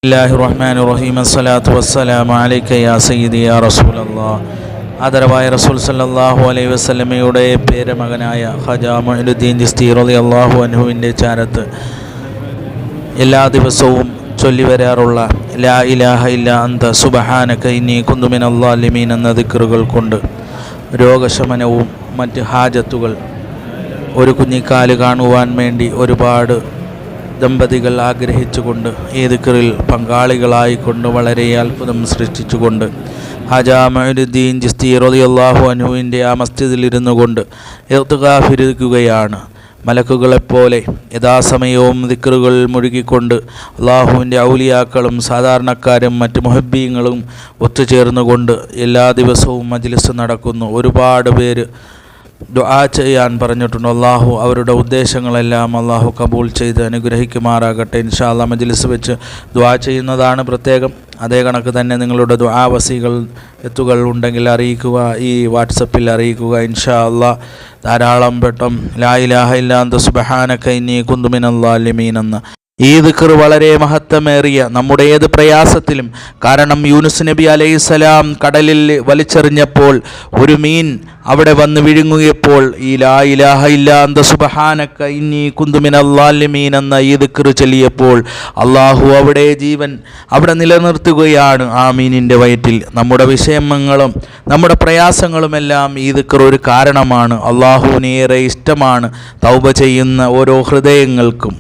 ബിസ്മില്ലാഹിർ-റഹ്മാനിർ-റഹീം. അസ്സലാത്തു വസ്സലാമു അലൈക യാ സയ്യിദി യാ റസൂലല്ലാഹ്. ആദരവായ റസൂൽ സല്ലല്ലാഹു അലൈഹി വസല്ലമയുടെ പേരമകനായ ഖാജാ മുഈനുദ്ദീൻ ചിശ്തി റളിയല്ലാഹു അൻഹുവിൻ്റെ ചാരത്ത് എല്ലാ ദിവസവും ചൊല്ലി വരാറുള്ള ലാ ഇലാഹ ഇല്ലാ അന്ത സുബ്ഹാനക ഇന്നി കുന്തു മിനൽ ളാലിമീൻ എന്ന ദിക്റുകൾ കൊണ്ട് രോഗശമനവും മറ്റ് ഹാജത്തുകൾ ഒരു കുഞ്ഞിക്കാല് കാണുവാൻ വേണ്ടി ഒരുപാട് ദമ്പതികൾ ആഗ്രഹിച്ചുകൊണ്ട് ഈ ദിക്റിൽ പങ്കാളികളായിക്കൊണ്ട് വളരെ അത്ഭുതം സൃഷ്ടിച്ചുകൊണ്ട് ഖാജാ മുഈനുദ്ദീൻ ചിശ്തി റളിയല്ലാഹു അൻഹുവിൻ്റെ ആ മസ്ജിദിലിരുന്നു കൊണ്ട് ഇർതികാഫിരിക്കുകയാണ്. മലക്കുകളെപ്പോലെ യഥാസമയവും ദിക്റുകൾ മുഴുകിക്കൊണ്ട് അള്ളാഹുവിൻ്റെ ഔലിയാക്കളും സാധാരണക്കാരും മറ്റ് മുഹബ്ബീങ്ങളും ഒത്തുചേർന്നുകൊണ്ട് എല്ലാ ദിവസവും മജ്ലിസ് നടക്കുന്നു. ഒരുപാട് പേര് ദുആ ചെയ്യാൻ പറഞ്ഞിട്ടുണ്ട്. അള്ളാഹു അവരുടെ ഉദ്ദേശങ്ങളെല്ലാം അള്ളാഹു കബൂൽ ചെയ്ത് അനുഗ്രഹിക്കുമാറാകട്ടെ. ഇൻഷാ അല്ലാഹ് മജ്ലിസ് വെച്ച് ദുആ ചെയ്യുന്നതാണ് പ്രത്യേകം. അതേ കണക്ക് തന്നെ നിങ്ങളുടെ ദുആ വസികൾ എത്തുകൾ ഉണ്ടെങ്കിൽ അറിയിക്കുക, ഈ വാട്സപ്പിൽ അറിയിക്കുക. ഇൻഷാ അല്ലാഹ് ധാരാളം വട്ടം ലാ ഇലാഹ ഇല്ലാ അന്ത സുബ്ഹാനക ഇന്നി കുന്തു മിനൽ ളാലിമീൻ എന്ന ഈ ദിക്ർ വളരെ മഹത്വമേറിയ നമ്മുടെ ഏത് പ്രയാസത്തിലും, കാരണം യൂനുസ് നബി അലൈഹിസ്സലാം കടലിൽ വലിച്ചെറിഞ്ഞപ്പോൾ ഒരു മീൻ അവിടെ വന്ന് വിഴുങ്ങിയപ്പോൾ ഈ ലാ ഇലാഹ ഇല്ലാ അന്ത സുബ്ഹാനക ഇന്നി കുന്തു മിനൽ ളാലിമീൻ എന്ന ഈ ദിക്ർ ചൊല്ലിയപ്പോൾ അള്ളാഹു അവിടെ ജീവൻ അവിടെ നിലനിർത്തുകയാണ് ആ മീനിൻ്റെ വയറ്റിൽ. നമ്മുടെ വിഷമങ്ങളും നമ്മുടെ പ്രയാസങ്ങളുമെല്ലാം ഈ ദിക്ർ ഒരു കാരണമാണ്. അള്ളാഹുവിന് ഏറെ ഇഷ്ടമാണ് തൗബ ചെയ്യുന്ന ഓരോ ഹൃദയങ്ങൾക്കും.